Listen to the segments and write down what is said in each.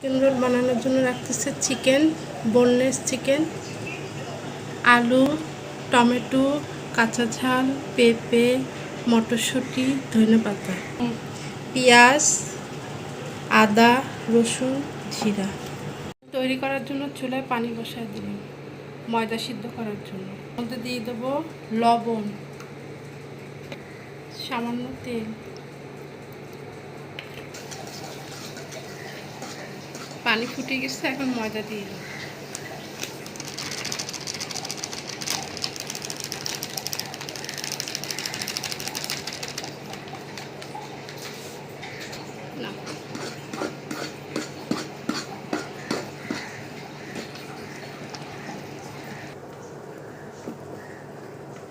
Chicken roll বানানোর জন্য রাখতেছে চিকেন, বোনলেস চিকেন, আলু, টমেটো, কাঁচা ঝাল, পেঁপে, মটরশুঁটি, ধনেপাতা, পেঁয়াজ, আদা, রসুন, জিরা। তৈরি করার জন্য চুলায় পানি বসায় দিলাম ময়দা সিদ্ধ করার জন্য। মধ্যে দিয়ে দেবো লবণ, সামান্য তেল, পানি ফুটে গেছে, এখন ময়দা দিয়ে দেবো।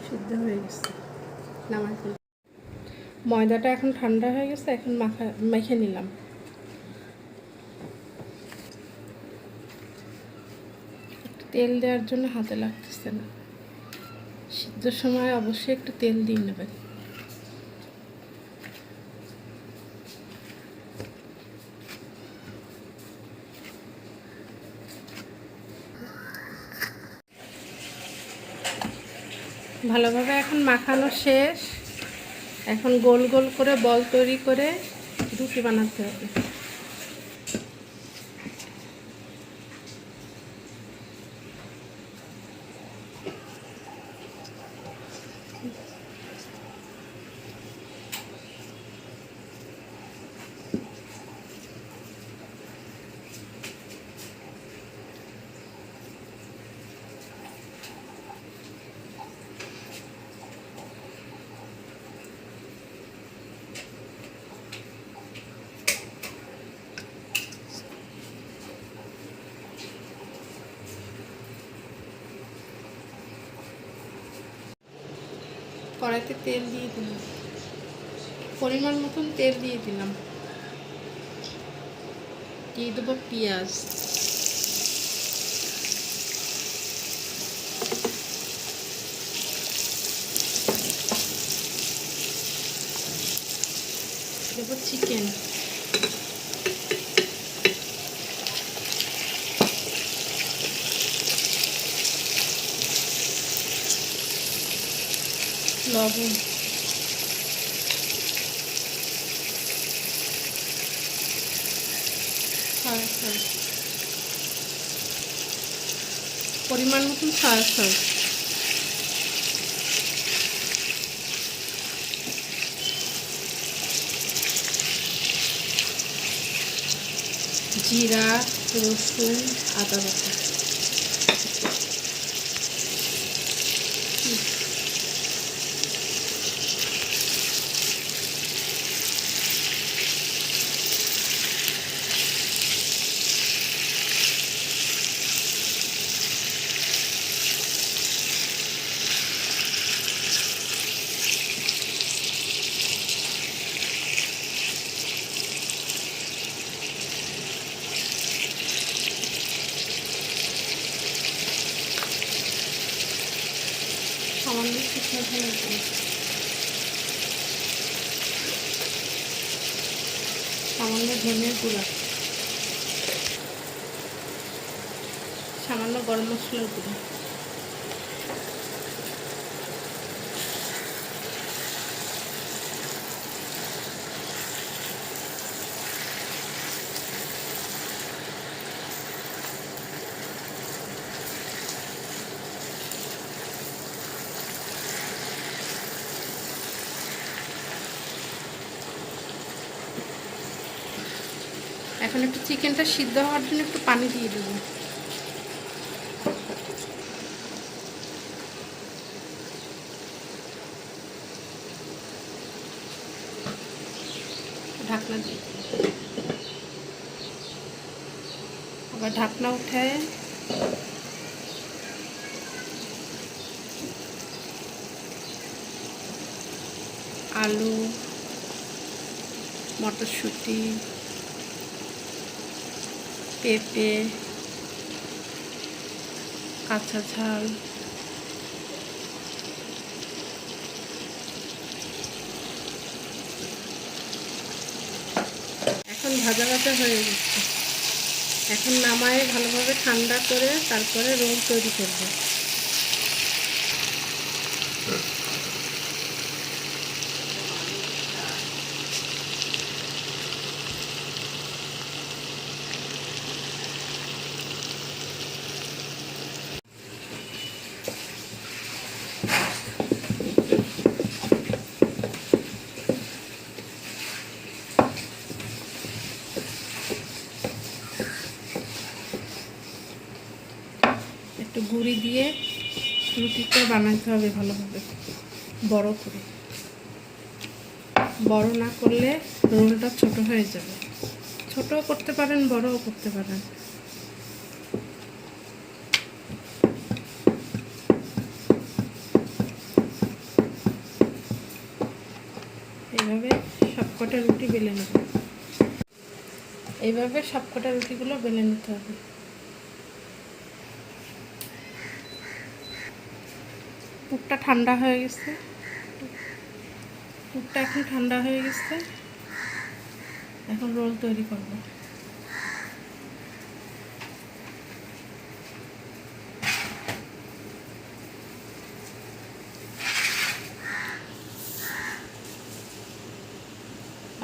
সিদ্ধ হয়ে গেছে, নামাই ফেলি। ময়দাটা এখন ঠান্ডা হয়ে গেছে, এখন মেখে নিলাম। তেল দেওয়ার জন্য হাতে লাগতেছে না, সিদ্ধর সময় অবশ্যই একটু তেল দিয়ে নেবেন। ভালোভাবে এখন মাখানো শেষ। এখন গোল গোল করে বল তৈরি করে রুটি বানাতে হবে। কড়াইতে তেল দিয়ে দিলাম, পরিমাণ মতন তেল দিয়ে দিলাম। দিয়ে দেবো পেঁয়াজ, দেবো চিকেন, লবণ, পরিমাণ মতন সয়া সস, জিরা, রসুন, আদা বাটা, সামান্য শুকনো ধনে দিই, সামান্য ধনিয়ার গুঁড়া, সামান্য গরম মশলার গুঁড়া। এখন একটু চিকেনটা সিদ্ধ হওয়ার জন্য একটু পানি দিয়ে দেবো। ঢাকনা দিয়ে আবার ঢাকনা উঠে আলু, মটরশুঁটি, পেঁপে, কাঁচা ঝাল, এখন ভাজা ভাজা হয়ে গেছে। এখন নামায়ে ভালোভাবে ঠান্ডা করে তারপরে রোল তৈরি করব। একটু গুঁড়ি দিয়ে রুটিটা বানাতে হবে ভালোভাবে, বড় করে। বড় না করলে রোলটা ছোট হয়ে যাবে। ছোটও করতে পারেন, বড়ও করতে পারেন। এইভাবে সবকটা রুটি বেলে নেব। এইভাবে সবকটা রুটিগুলো বেলে নিতে হবে। পুরটা ঠান্ডা হয়ে গেছে, পুরটা এখন ঠান্ডা হয়ে গেছে। এখন রোল তৈরি করব।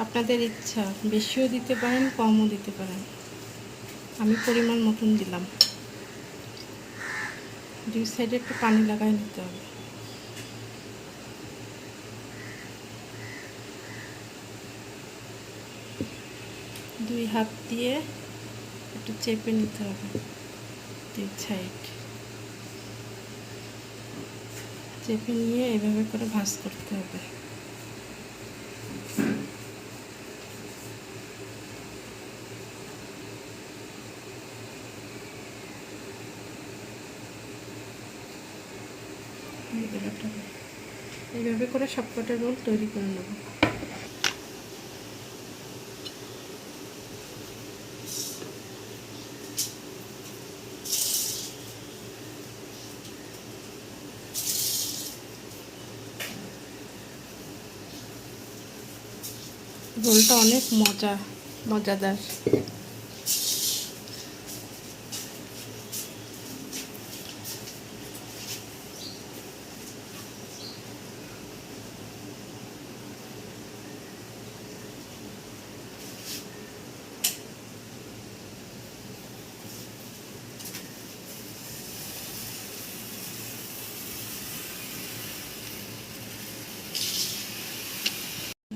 আপনাদের ইচ্ছা, বেশিও দিতে পারেন, কমও দিতে পারেন। আমি পরিমাণ মতন দিলাম। দুই সাইডে একটু পানি লাগাই নিতে হবে। দুই হাত দিয়ে একটু চেপে নিতে হবে দুই সাইড। চেপে নিয়ে এভাবে করে ভাঁজ করতে হবে। এইভাবে করে সবকটা রোল তৈরি করে নেব। রোলটা অনেক মজাদার।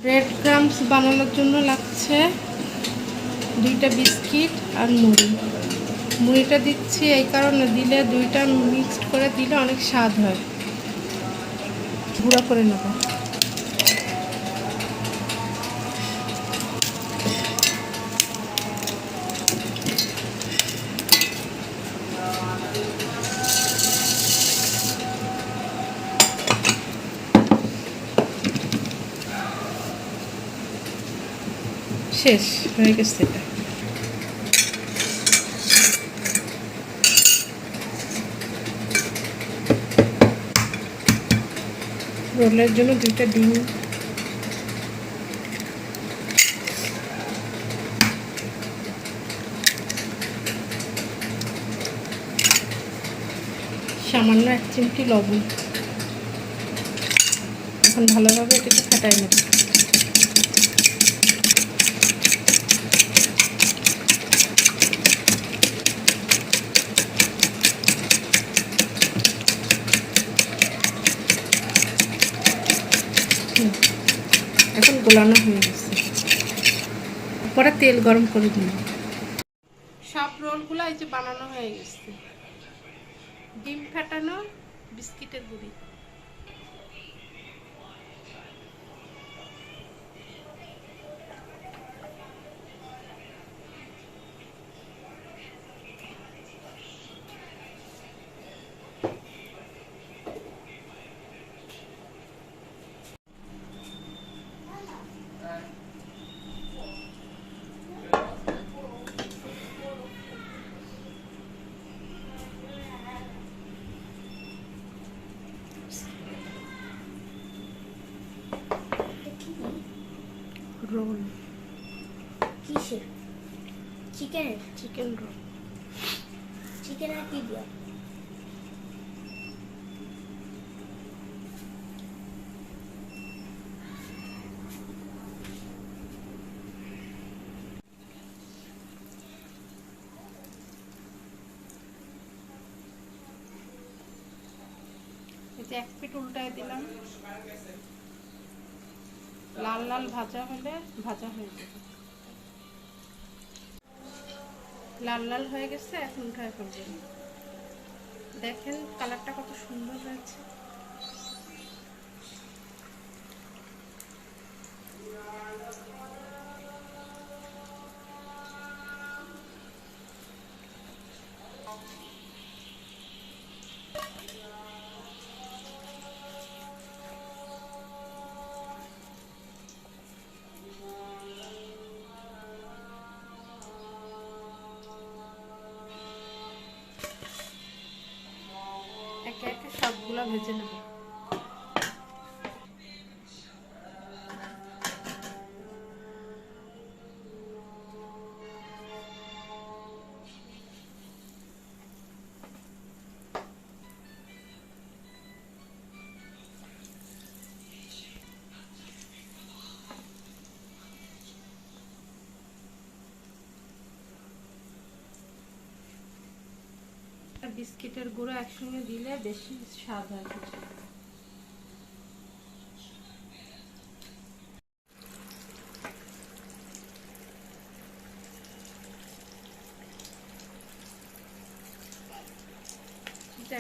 ব্রেড ক্রাম্বস বানানোর জন্য লাগছে 2টা বিস্কিট আর মুড়ি। মুড়িটা দিচ্ছি এই কারণে, দিলে দুইটা মিক্সড করে দিলে অনেক স্বাদ হয়। গুঁড়া করে নেব। শেষ হয়ে গেছে এটা। রোলের জন্য 2টা ডিম, সামান্য 1 চিমটি লবণ। এখন ভালোভাবে এটাকে ফাটাই নেব। এখন গোলানো হয়ে গেছে। পরে তেল গরম করে দিন। সব রোলগুলো এই যে বানানো হয়ে গেছে। ডিম ফাটানো, বিস্কিটের গুঁড়ি। রোল কিসের? Chicken roll. চিকেন আর কি দিয়া? এই যে এক পিঠ উল্টায় দিলাম, লাল লাল ভাজা হলে ভাজা হয়ে যাবে। লাল লাল হয়ে গেছে, এখন উঠায় ফেলবেন। দেখেন কালারটা কত সুন্দর হয়েছে। একে একে সবগুলো ভেজে নেব। বিস্কিটের গুঁড়ো একসঙ্গে দিলে বেশি স্বাদ হয় কিছু।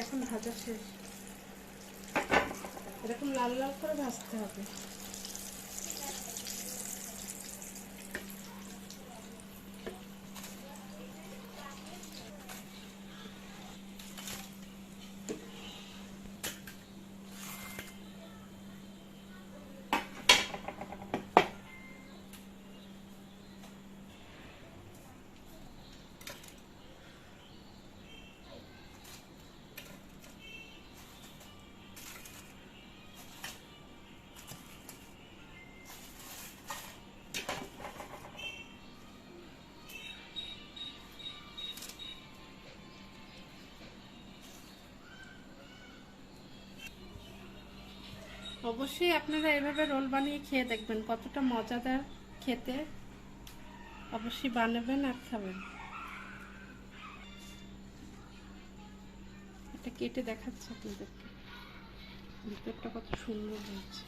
এখন ভাজা শেষ, এরকম লাল লাল করে ভাজতে হবে। অবশ্যই আপনারা এভাবে রোল বানিয়ে খেয়ে দেখবেন কতটা মজাদার খেতে। অবশ্যই বানাবেন আর খাবেন। এটা কেটে দেখাচ্ছে আপনাদেরকে, ভিতরটা কত সুন্দর হয়েছে।